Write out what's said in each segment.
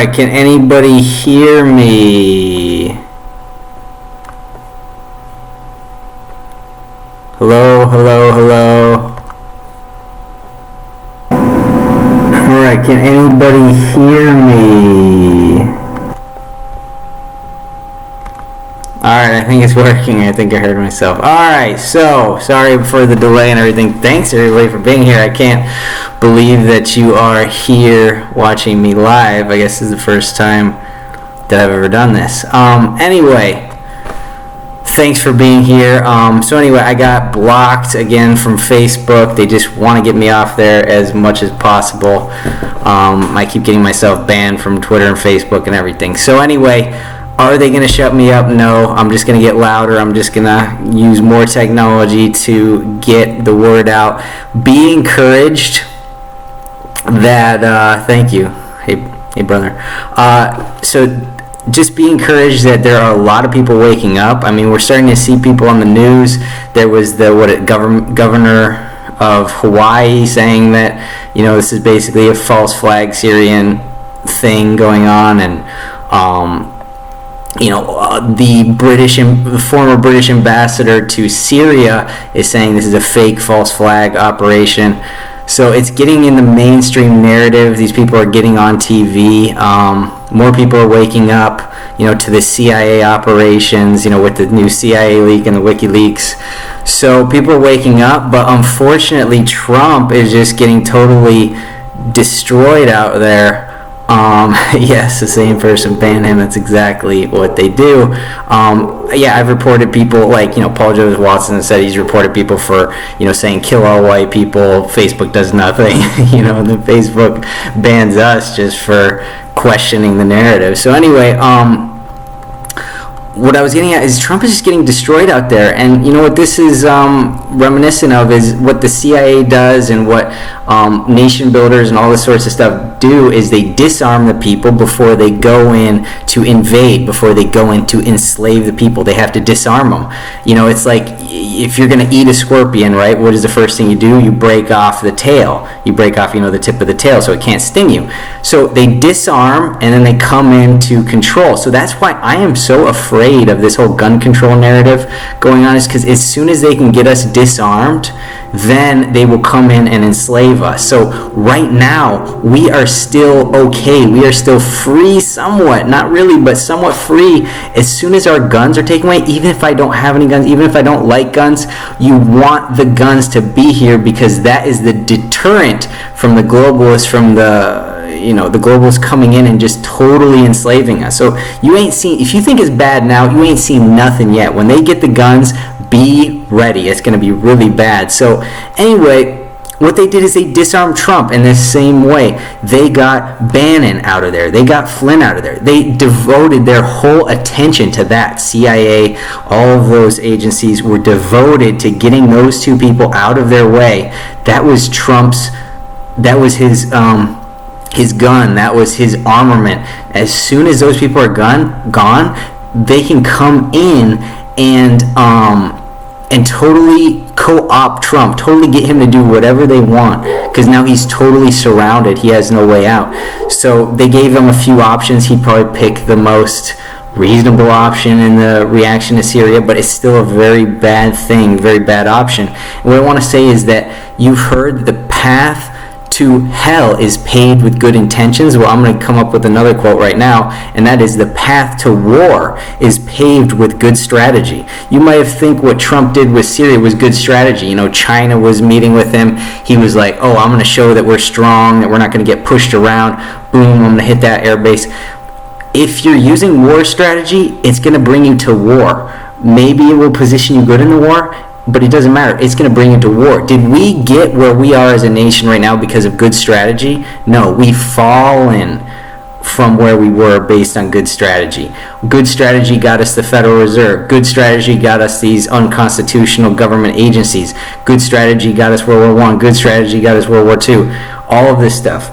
Alright, can anybody hear me? Hello, hello, hello. Alright, can anybody hear me? Alright, I think it's working. I think I heard myself. Alright, so, sorry for the delay and everything. Thanks everybody for being here. I can't believe that you are here watching me live. I guess this is the first time that I've ever done this. Anyway, thanks for being here. So anyway, I got blocked again from Facebook. They just want to get me off there as much as possible. I keep getting myself banned from Twitter and Facebook and everything. So anyway, are they going to shut me up? No. I'm just going to get louder. I'm just going to use more technology to get the word out. Be encouraged that, thank you. Hey brother. So just be encouraged that there are a lot of people waking up. I mean, we're starting to see people on the news. There was the governor of Hawaii saying that, you know, this is basically a false flag Syrian thing going on, and the former British ambassador to Syria is saying this is a fake false flag operation. So it's getting in the mainstream narrative. These people are getting on TV. More people are waking up, you know, to the CIA operations, you know, with the new CIA leak and the WikiLeaks. So people are waking up, but unfortunately Trump is just getting totally destroyed out there. Yes, the same person banned him. That's exactly what they do. Yeah, I've reported people like, you know, Paul Joseph Watson said he's reported people for, you know, saying kill all white people. Facebook does nothing. You know, the Facebook bans us just for questioning the narrative. So anyway, what I was getting at is Trump is just getting destroyed out there, and you know what this is reminiscent of is what the CIA does and what nation builders and all this sorts of stuff do is they disarm the people before they go in to invade, before they go in to enslave the people. They have to disarm them. You know, it's like if you're going to eat a scorpion, right, what is the first thing you do? You break off the tail. You break off, you know, the tip of the tail so it can't sting you. So they disarm and then they come into control. So that's why I am so afraid of this whole gun control narrative going on, is because as soon as they can get us disarmed, then they will come in and enslave us. So right now we are still okay. We are still free somewhat, not really, but somewhat free. As soon as our guns are taken away, even if I don't have any guns, even if I don't like guns, you want the guns to be here because that is the deterrent from the globalists, from the, you know, the globalists coming in and just totally enslaving us. So you ain't seen, if you think it's bad now, you ain't seen nothing yet. When they get the guns, be ready. It's going to be really bad. So anyway, what they did is they disarmed Trump in the same way. They got Bannon out of there. They got Flynn out of there. They devoted their whole attention to that. CIA, all of those agencies were devoted to getting those two people out of their way. That was Trump's, that was his gun, that was his armament. As soon as those people are gone, they can come in and totally co-opt Trump, totally get him to do whatever they want, because now he's totally surrounded. He has no way out. So they gave him a few options. He'd probably pick the most reasonable option in the reaction to Syria, but it's still a very bad thing, very bad option. And what I want to say is that you've heard the path to hell is paved with good intentions. Well, I'm going to come up with another quote right now, and that is the path to war is paved with good strategy. You might think what Trump did with Syria was good strategy. You know, China was meeting with him. He was like, oh, I'm going to show that we're strong, that we're not going to get pushed around. Boom, I'm going to hit that air base. If you're using war strategy, it's going to bring you to war. Maybe it will position you good in the war, but it doesn't matter. It's going to bring you to war. Did we get where we are as a nation right now because of good strategy? No, we've fallen from where we were based on good strategy. Good strategy got us the Federal Reserve. Good strategy got us these unconstitutional government agencies. Good strategy got us World War I. Good strategy got us World War II. All of this stuff.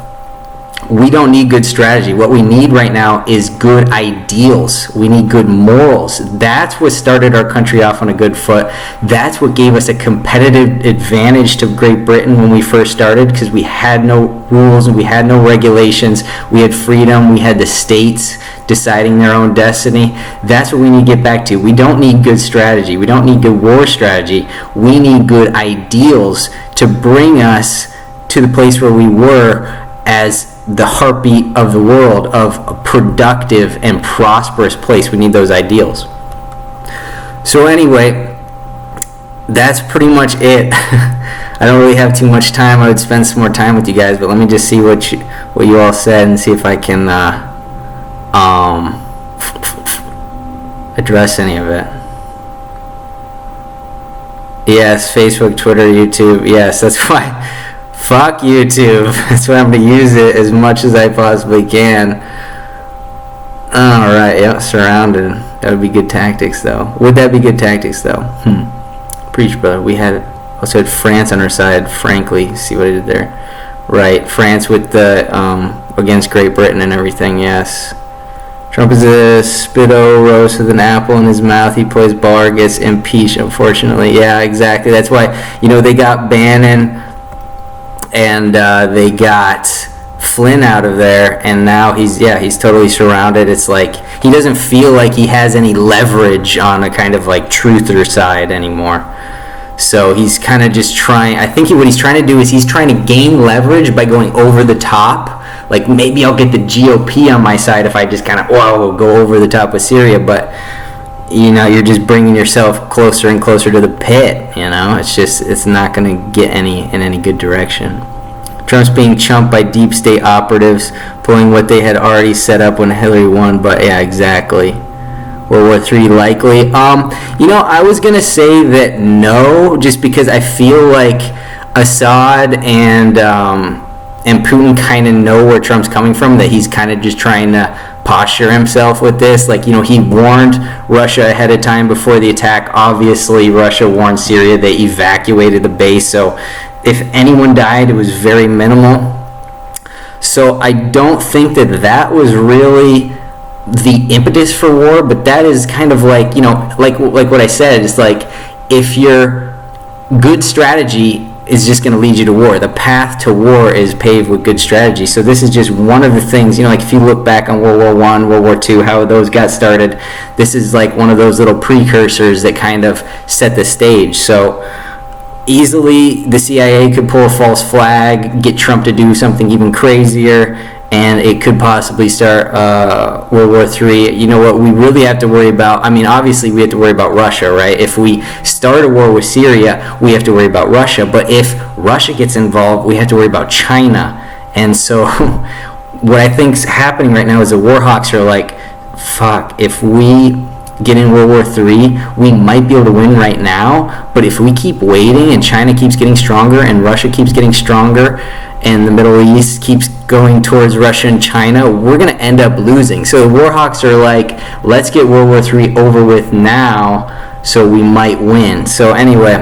we don't need good strategy. What we need right now is good ideals. We need good morals. That's what started our country off on a good foot. That's what gave us a competitive advantage to Great Britain when we first started, because we had no rules and we had no regulations. We had freedom. We had the states deciding their own destiny. That's what we need to get back to. We don't need good strategy. We don't need good war strategy. We need good ideals to bring us to the place where we were as the heartbeat of the world, of a productive and prosperous place. We need those ideals. So anyway, that's pretty much it. I don't really have too much time. I would spend some more time with you guys, but let me just see what you all said and see if I can address any of it. Yes, Facebook, Twitter, YouTube. Yes, that's why. Fuck YouTube. That's why I'm going to use it as much as I possibly can. Alright, yeah, surrounded. That would be good tactics, though. Would that be good tactics, though? Preach, brother. We also had France on our side, frankly. See what I did there? Right, France with the, against Great Britain and everything, yes. Trump is a spitto roast with an apple in his mouth. He plays bar, gets impeached, unfortunately. Yeah, exactly. That's why, they got Bannon and they got Flynn out of there, and now he's totally surrounded. It's like he doesn't feel like he has any leverage on a kind of like truther side anymore. So he's kind of just trying. I think what he's trying to do is he's trying to gain leverage by going over the top. Like, maybe I'll get the GOP on my side if I just kind of go over the top with Syria, but you're just bringing yourself closer and closer to the pit. It's not going to get in any good direction. Trump's being chumped by deep state operatives, pulling what they had already set up when Hillary won. But yeah, exactly. World War III likely. I was going to say that no, just because I feel like Assad and Putin kind of know where Trump's coming from, that he's kind of just trying to posture himself with this. Like, he warned Russia ahead of time before the attack. Obviously, Russia warned Syria. They evacuated the base. So if anyone died, it was very minimal. So I don't think that was really the impetus for war, but that is kind of like, like what I said, it's like if your good strategy is just going to lead you to war. The path to war is paved with good strategy. So this is just one of the things, like if you look back on World War I, World War II, how those got started, this is like one of those little precursors that kind of set the stage. So easily the CIA could pull a false flag, get Trump to do something even crazier, and it could possibly start World War III. What we really have to worry about, obviously we have to worry about Russia, right? If we start a war with Syria, we have to worry about Russia. But if Russia gets involved, we have to worry about China. And so what I think is happening right now is the war hawks are like, fuck, if we get in World War III, we might be able to win right now. But if we keep waiting and China keeps getting stronger and Russia keeps getting stronger and the Middle East keeps going towards Russia and China, we're going to end up losing. So the Warhawks are like, let's get World War III over with now so we might win. So anyway,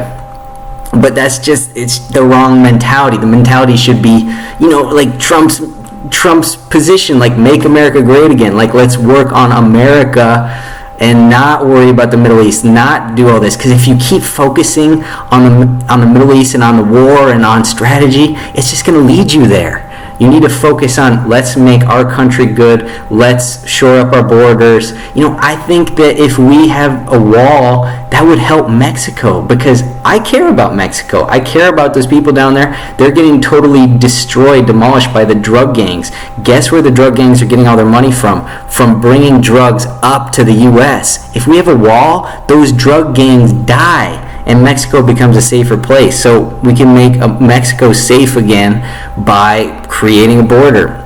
but it's the wrong mentality. The mentality should be, like Trump's position, like make America great again. Like, let's work on America and not worry about the Middle East, not do all this. Because if you keep focusing on the Middle East and on the war and on strategy, it's just going to lead you there. You need to focus on, let's make our country good, let's shore up our borders. I think that if we have a wall, that would help Mexico, because I care about Mexico. I care about those people down there. They're getting totally destroyed, demolished by the drug gangs. Guess where the drug gangs are getting all their money from? From bringing drugs up to the U.S. If we have a wall, those drug gangs die, and Mexico becomes a safer place. So we can make Mexico safe again by creating a border.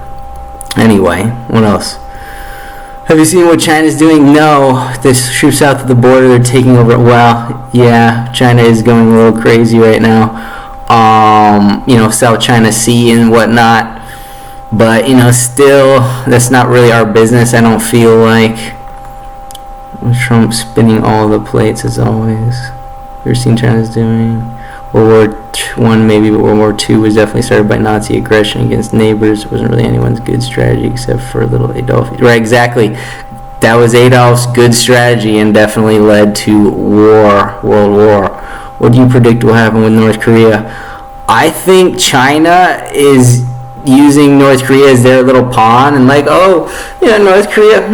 Anyway, what else? Have you seen what China's doing? No. There's troops south of the border. They're taking over. Well, yeah, China is going a little crazy right now. South China Sea and whatnot. But, still, that's not really our business, I don't feel like. Trump spinning all the plates as always. You've seen China's doing. World War One maybe, but World War Two was definitely started by Nazi aggression against neighbors. It wasn't really anyone's good strategy except for little Adolf. Right, exactly. That was Adolf's good strategy and definitely led to war, World War. What do you predict will happen with North Korea? I think China is using North Korea as their little pawn and like, oh, North Korea,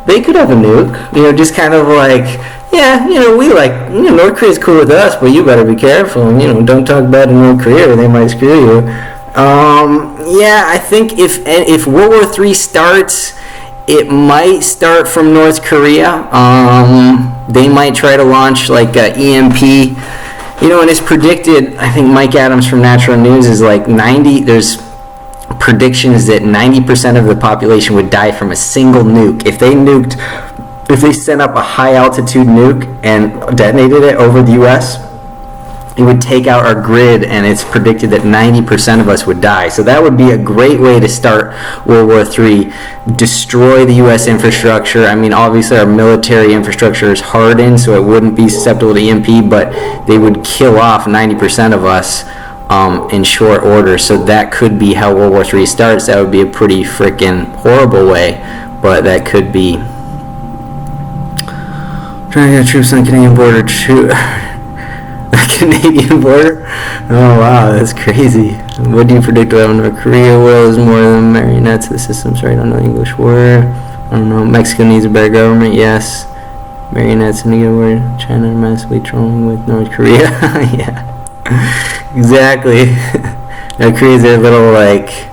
they could have a nuke. Just kind of like, yeah, we like, North Korea's cool with us, but you better be careful and, don't talk bad to North Korea or they might screw you. Yeah, I think if World War III starts, it might start from North Korea. They might try to launch like a EMP, and it's predicted, I think Mike Adams from Natural News is like there's predictions that 90% of the population would die from a single nuke. If they sent up a high altitude nuke and detonated it over the US, it would take out our grid, and it's predicted that 90% of us would die. So that would be a great way to start World War III. Destroy the US infrastructure. I mean, obviously our military infrastructure is hardened, so it wouldn't be susceptible to EMP, but they would kill off 90% of us in short order. So that could be how World War III starts. That would be a pretty freaking horrible way, but that could be. Trying to get troops on the Canadian border. Canadian border? Oh wow, that's crazy. What do you predict will happen to North Korea? Well, is more than marionettes. The system. Sorry, I don't know the English word. I don't know. Mexico needs a better government. Yes. Marionettes in the good word. China massively trolling with North Korea. Yeah. Exactly. North Korea's their little, like,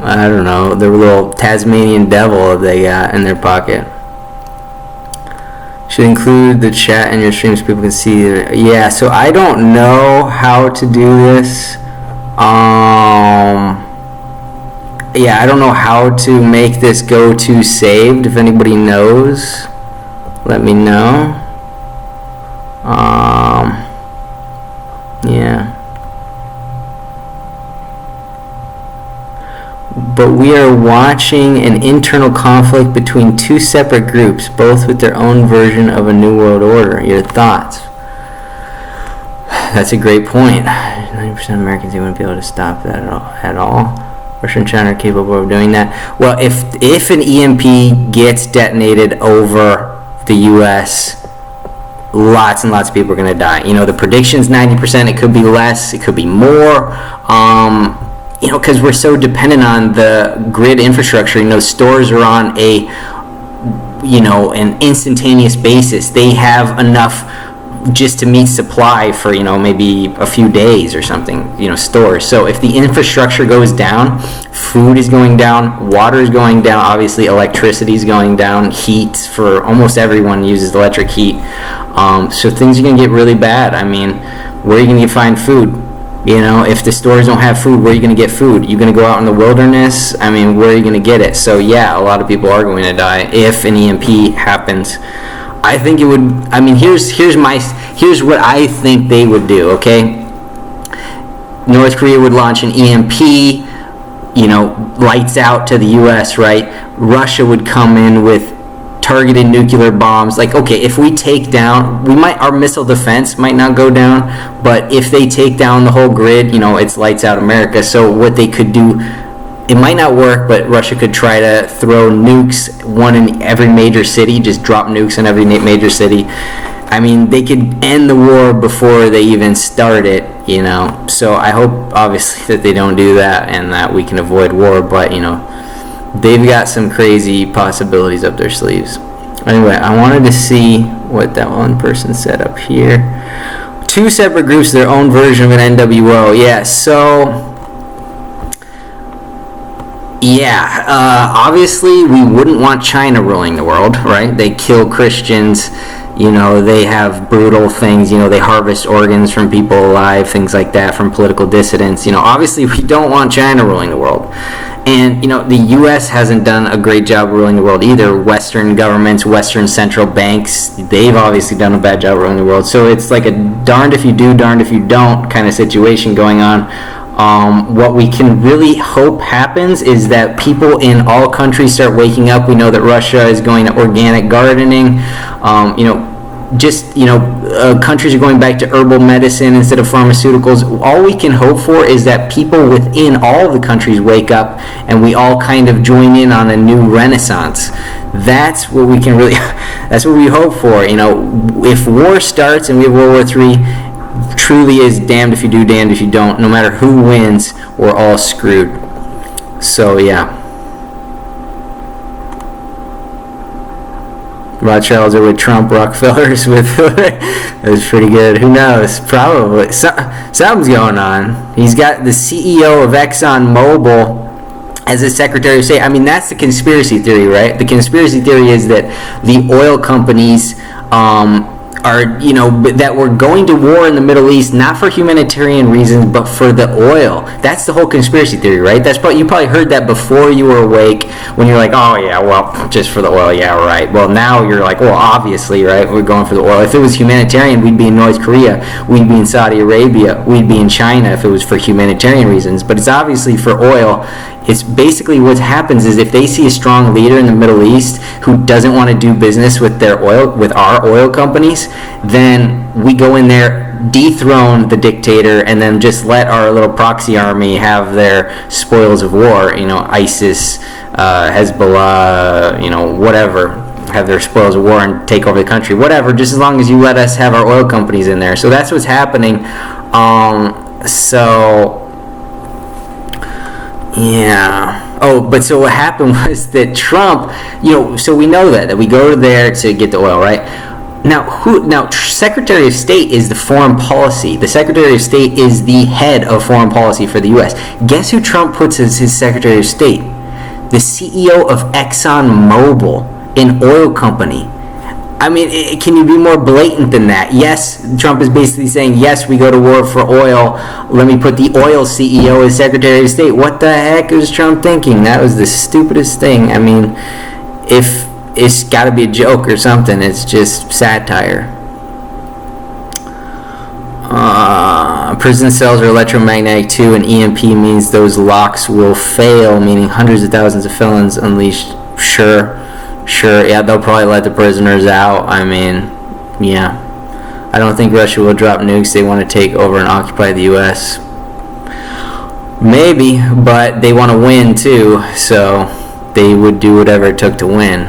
I don't know, their little Tasmanian devil they got in their pocket. Should include the chat in your stream so people can see it. Yeah, so I don't know how to do this. Yeah, I don't know how to make this go to saved. If anybody knows, let me know. Yeah. But we are watching an internal conflict between two separate groups, both with their own version of a new world order. Your thoughts? That's a great point. 90% of Americans, they wouldn't be able to stop that at all. Russia and China are capable of doing that. Well, if an EMP gets detonated over the U.S., lots and lots of people are going to die. The prediction's 90%. It could be less. It could be more. Because we're so dependent on the grid infrastructure. Stores are on an instantaneous basis. They have enough just to meet supply for, maybe a few days or something, stores. So if the infrastructure goes down, food is going down, water is going down, obviously electricity is going down, heat for almost everyone uses electric heat. So things are going to get really bad. I mean, where are you going to find food? If the stores don't have food, where are you going to get food? You're going to go out in the wilderness? I mean, where are you going to get it? So yeah, a lot of people are going to die if an EMP happens. I think it would. I mean, here's what I think they would do. Okay, North Korea would launch an EMP. Lights out to the U.S. Right? Russia would come in with targeted nuclear bombs. Like, okay, if we take down, our missile defense might not go down, but if they take down the whole grid, it's lights out America. So what they could do, it might not work, but Russia could try to throw nukes, one in every major city, just drop nukes in every major city. I mean, they could end the war before they even start it, So I hope, obviously, that they don't do that and that we can avoid war, but, they've got some crazy possibilities up their sleeves. Anyway, I wanted to see what that one person said up here. Two separate groups, their own version of an NWO. Yeah, so... Yeah, obviously we wouldn't want China ruling the world, right? They kill Christians, they have brutal things, they harvest organs from people alive, things like that, from political dissidents. Obviously we don't want China ruling the world. And, the U.S. hasn't done a great job ruling the world either. Western governments, Western central banks, they've obviously done a bad job ruling the world. So it's like a darned if you do, darned if you don't kind of situation going on. What we can really hope happens is that people in all countries start waking up. We know that Russia is going to organic gardening. just, countries are going back to herbal medicine instead of pharmaceuticals. All we can hope for is that people within all of the countries wake up and we all kind of join in on a new renaissance. That's what we can really, that's what we hope for. If war starts and we have World War III, truly is damned if you do, damned if you don't. No matter who wins, we're all screwed. So, yeah. Rothschilds are with Trump, Rockefellers with... That was pretty good. Who knows? Probably. Something's going on. He's got the CEO of ExxonMobil as a Secretary of State. I mean, that's the conspiracy theory, right? The conspiracy theory is that the oil companies are, that we're going to war in the Middle East, not for humanitarian reasons, but for the oil. That's the whole conspiracy theory, right? You probably heard that before you were awake, when you're like, oh yeah, well, just for the oil, yeah, right. Well, now you're like, well, obviously, right, we're going for the oil. If it was humanitarian, we'd be in North Korea, we'd be in Saudi Arabia, we'd be in China if it was for humanitarian reasons. But it's obviously for oil. It's basically what happens is if they see a strong leader in the Middle East who doesn't want to do business with our oil companies, then we go in there, dethrone the dictator, and then just let our little proxy army have their spoils of war. ISIS, Hezbollah, whatever, have their spoils of war and take over the country. Whatever, just as long as you let us have our oil companies in there. So that's what's happening. Yeah. Oh, but so what happened was that Trump, so we know that we go there to get the oil, right? Now, Secretary of State is the foreign policy. The Secretary of State is the head of foreign policy for the U.S. Guess who Trump puts as his Secretary of State? The CEO of ExxonMobil, an oil company. I mean, can you be more blatant than that? Yes, Trump is basically saying, yes, we go to war for oil. Let me put the oil CEO as Secretary of State. What the heck was Trump thinking? That was the stupidest thing. I mean, if it's got to be a joke or something, it's just satire. Prison cells are electromagnetic too, and EMP means those locks will fail, meaning hundreds of thousands of felons unleashed. Sure, yeah, they'll probably let the prisoners out. I mean, yeah. I don't think Russia will drop nukes. They want to take over and occupy the U.S. Maybe, but they want to win too, so they would do whatever it took to win.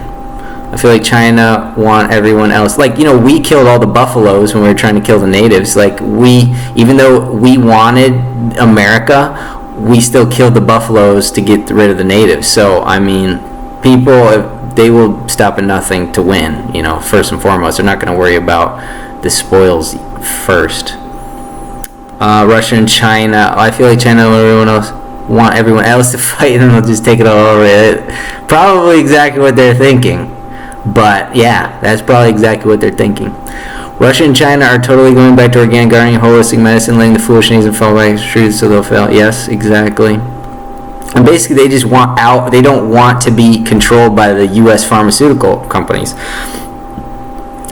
I feel like China want everyone else. Like, we killed all the buffaloes when we were trying to kill the natives. Like, even though we wanted America, we still killed the buffaloes to get rid of the natives. So, I mean, people... they will stop at nothing to win, first and foremost. They're not going to worry about the spoils first. Russia and China. I feel like China and want everyone else to fight, and they'll just take it all over it. Probably exactly what they're thinking. But, yeah, that's probably exactly what they're thinking. Russia and China are totally going back to organic gardening, holistic medicine, letting the foolish needs and fall back to truth so they'll fail. Yes, exactly. And basically, they just want out. They don't want to be controlled by the U.S. pharmaceutical companies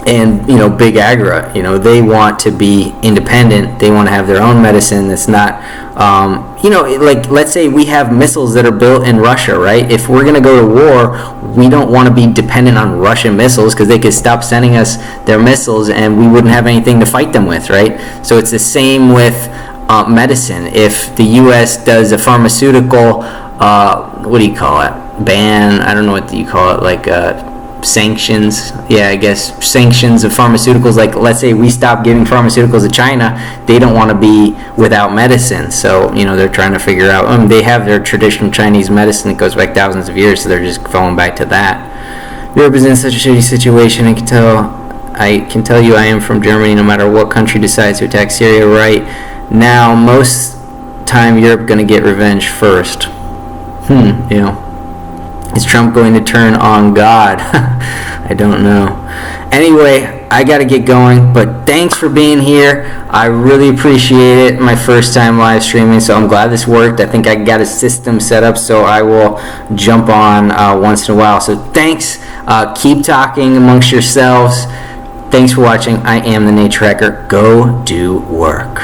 and, big agra. They want to be independent. They want to have their own medicine that's not, like, let's say we have missiles that are built in Russia, right? If we're going to go to war, we don't want to be dependent on Russian missiles because they could stop sending us their missiles and we wouldn't have anything to fight them with, right? So it's the same with medicine. If the U.S. does a pharmaceutical, what do you call it? Ban? I don't know what you call it. Like sanctions. Yeah, I guess sanctions of pharmaceuticals. Like, let's say we stop giving pharmaceuticals to China, they don't want to be without medicine. So, they're trying to figure out. They have their traditional Chinese medicine that goes back thousands of years, so they're just falling back to that. Europe is in such a shitty situation. I can tell you I am from Germany. No matter what country decides to attack Syria right now, most time Europe going to get revenge first. Is Trump going to turn on God? I don't know. Anyway, I got to get going, but thanks for being here. I really appreciate it. My first time live streaming, so I'm glad this worked. I think I got a system set up, so I will jump on once in a while. So thanks. Keep talking amongst yourselves. Thanks for watching. I am the Nature Hacker. Go do work.